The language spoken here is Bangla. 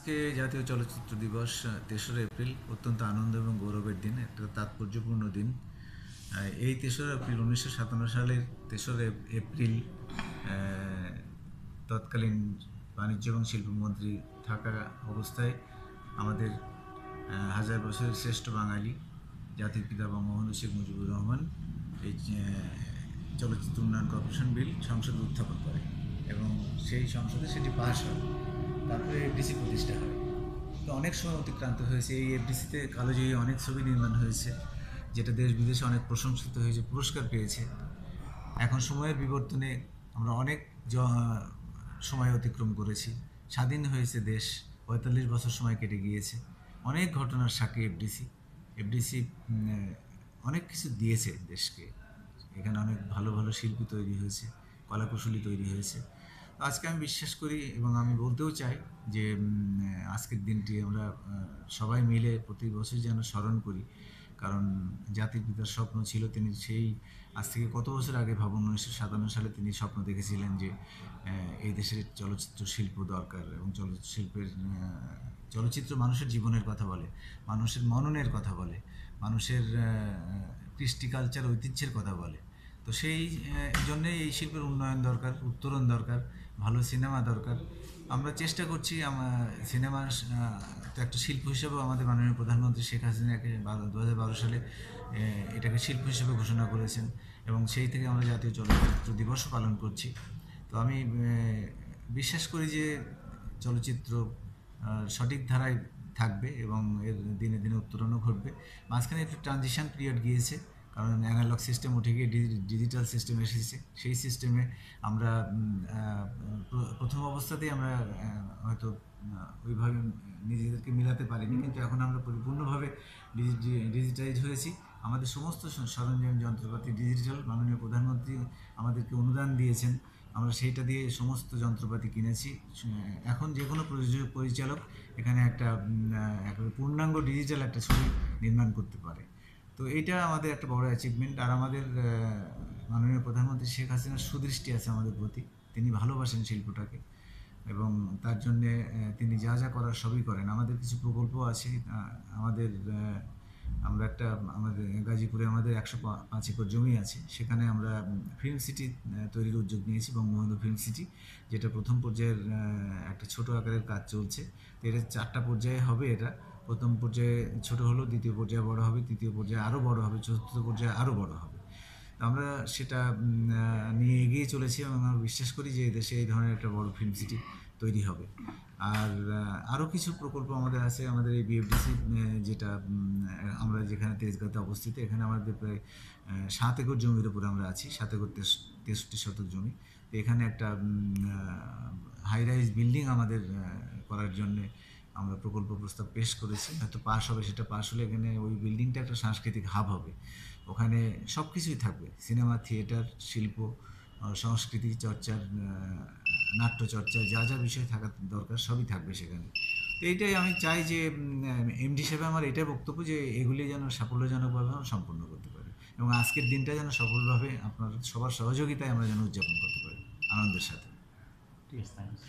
আজকে জাতীয় চলচ্চিত্র দিবস ৩রা এপ্রিল অত্যন্ত আনন্দ এবং গৌরবের দিন, একটা তাৎপর্যপূর্ণ দিন। এই ৩রা এপ্রিল 1957 সালের ৩রা এপ্রিল তৎকালীন বাণিজ্য এবং শিল্পমন্ত্রী থাকা অবস্থায় আমাদের হাজার বছরের শ্রেষ্ঠ বাঙালি জাতির পিতা বঙ্গবন্ধু শেখ মুজিবুর রহমান এই চলচ্চিত্র উন্নয়ন কর্পোরেশন বিল সংসদে উত্থাপন করে এবং সেই সংসদে সেটি পাস হয়। তারপরে এফডিসি প্রতিষ্ঠা হয়। তো অনেক সময় অতিক্রান্ত হয়েছে। এই এফডিসিতে কালোজয়ী অনেক ছবি নির্মাণ হয়েছে, যেটা দেশ বিদেশে অনেক প্রশংসিত হয়েছে, পুরস্কার পেয়েছে। এখন সময়ের বিবর্তনে আমরা অনেক সময় অতিক্রম করেছি। স্বাধীন হয়েছে দেশ, ৪৫ বছর সময় কেটে গিয়েছে। অনেক ঘটনার সাক্ষী এফডিসি। এফডিসি অনেক কিছু দিয়েছে দেশকে। এখানে অনেক ভালো ভালো শিল্পী তৈরি হয়েছে, কলাকুশলী তৈরি হয়েছে। আজকে আমি বিশ্বাস করি এবং আমি বলতেও চাই যে আজকের দিনটি আমরা সবাই মিলে প্রতি বছর যেন স্মরণ করি, কারণ জাতির পিতার স্বপ্ন ছিল, তিনি সেই আজ থেকে কত বছর আগে ভাবুন 1957 সালে তিনি স্বপ্ন দেখেছিলেন যে এই দেশের চলচ্চিত্র শিল্প দরকার এবং চলচ্চিত্র মানুষের জীবনের কথা বলে, মানুষের মননের কথা বলে, মানুষের কৃষ্টি কালচার ঐতিহ্যের কথা বলে। তো সেই জন্যেই এই শিল্পের উন্নয়ন দরকার, উত্তরণ দরকার, ভালো সিনেমা দরকার। আমরা চেষ্টা করছি সিনেমার তো একটা শিল্প হিসেবেও আমাদের মাননীয় প্রধানমন্ত্রী শেখ হাসিনাকে 2012 সালে এটাকে শিল্প হিসেবে ঘোষণা করেছেন এবং সেই থেকে আমরা জাতীয় চলচ্চিত্র দিবসও পালন করছি। তো আমি বিশ্বাস করি যে চলচ্চিত্র সঠিক ধারায় থাকবে এবং এর দিনে দিনে উত্তরণও ঘটবে। মাঝখানে একটু ট্রানজিশন পিরিয়ড গিয়েছে, কারণ অ্যানালগ সিস্টেম উঠে গিয়ে ডিজিটাল সিস্টেম এসেছে। সেই সিস্টেমে আমরা প্রথম অবস্থাতেই আমরা হয়তো ওইভাবে নিজেদেরকে মিলাতে পারিনি, কিন্তু এখন আমরা পরিপূর্ণভাবে ডিজিটাইজ হয়েছি। আমাদের সমস্ত সরঞ্জাম যন্ত্রপাতি ডিজিটাল। মাননীয় প্রধানমন্ত্রী আমাদেরকে অনুদান দিয়েছেন, আমরা সেইটা দিয়ে সমস্ত যন্ত্রপাতি কিনেছি। এখন যে কোনো পরিচালক এখানে একটা পূর্ণাঙ্গ ডিজিটাল একটা ছবি নির্মাণ করতে পারে। তো এইটা আমাদের একটা বড় অ্যাচিভমেন্ট। আর আমাদের মাননীয় প্রধানমন্ত্রী শেখ হাসিনার সুদৃষ্টি আছে আমাদের প্রতি। তিনি ভালোবাসেন শিল্পটাকে এবং তার জন্যে তিনি যা যা করার সবই করেন। আমাদের কিছু প্রকল্প আছে। আমরা আমাদের গাজীপুরে আমাদের 105 একর জমি আছে, সেখানে আমরা ফিল্ম সিটি তৈরির উদ্যোগ নিয়েছি, বঙ্গবন্ধু ফিল্ম সিটি, যেটা প্রথম পর্যায়ের একটা ছোট আকারের কাজ চলছে। তো এটা 4টা পর্যায়ে হবে। এটা প্রথম পর্যায়ে ছোট হলো, দ্বিতীয় পর্যায়ে বড় হবে, তৃতীয় পর্যায়ে আরও বড় হবে, চতুর্থ পর্যায়ে আরও বড় হবে। তো আমরা সেটা নিয়ে এগিয়ে চলেছি এবং আমরা বিশ্বাস করি যে দেশে এই ধরনের একটা বড় ফিল্ম সিটি তৈরি হবে। আর আরও কিছু প্রকল্প আমাদের আছে। আমাদের এই বিএফডিসি যেটা আমরা যেখানে তেজগাঁতে অবস্থিত, এখানে আমাদের প্রায় 7 একর জমির উপরে আমরা আছি, 7 একর 63 শতক জমি। তো এখানে একটা হাই রাইজ বিল্ডিং আমাদের করার জন্যে আমরা প্রকল্প প্রস্তাব পেশ করেছি। হয়তো পাস হবে, সেটা পাস হলে এখানে ওই বিল্ডিংটা একটা সাংস্কৃতিক হাব হবে। ওখানে সব কিছুই থাকবে, সিনেমা, থিয়েটার, শিল্প, সংস্কৃতি চর্চার, নাট্যচর্চা, যা যা বিষয় থাকা দরকার সবই থাকবে সেখানে। তো এইটাই আমি চাই যে এমডি হিসেবে আমার এটাই বক্তব্য যে এগুলি যেন সাফল্যজনকভাবে সম্পূর্ণ করতে পারি এবং আজকের দিনটা যেন সফলভাবে আপনার সবার সহযোগিতায় আমরা যেন উদযাপন করতে পারি আনন্দের সাথে। ঠিক আছে, থ্যাংকস।